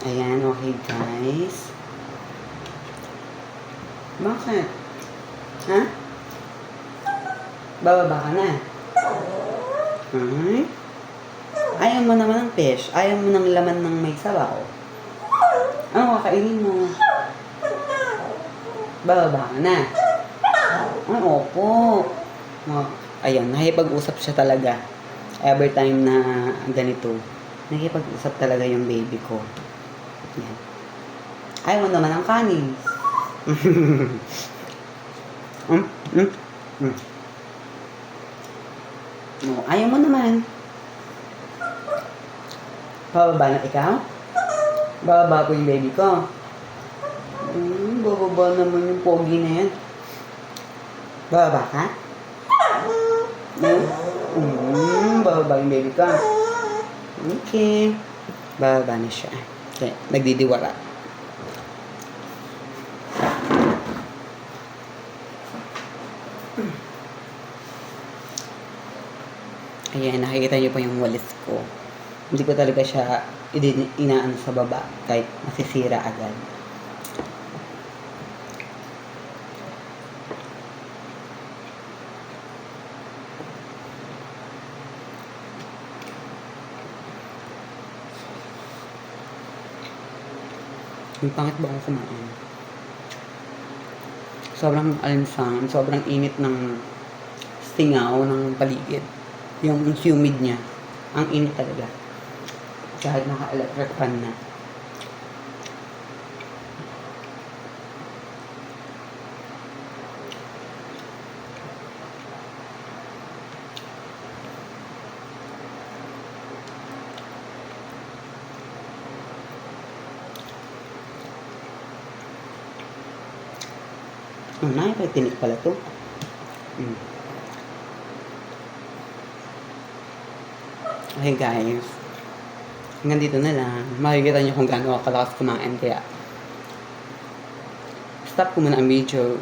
Ayan, okay guys. Bakit? Ha? Bababa ka na. Ay? Ayaw mo naman ng fish. Ayaw mo ng laman ng may sabaw. Ano kakainin mo? Bababa ka na. Ay, opo. Oh, ayan, nakipag-usap siya talaga. Every time na ganito, nakipag-usap talaga yung baby ko. Yan. Ayaw mo naman ng kanin. mm, mm, mm. No, ayaw mo naman. Bababa na ikaw? Bababa ko yung baby ko. Bababa naman yung pogi na yan. Bababa ka? Bababa yung baby ko. Okay. Bababa na siya. Okay, nagdidiwara. Ayan, nakikita niyo pa yung walis ko. Hindi ko talaga siya inaano sa baba kahit masisira agad. Yung pangit ba ako kumain? Sobrang alinsang, sobrang init ng singaw ng paligid. Yung humid niya, ang init talaga. Kahit naka-electric fan na. Nakipagtinik pala to. Okay guys, hanggang dito na lang. Makikita nyo kung gaano ako kalakas kumain, kaya stop ko muna ang video.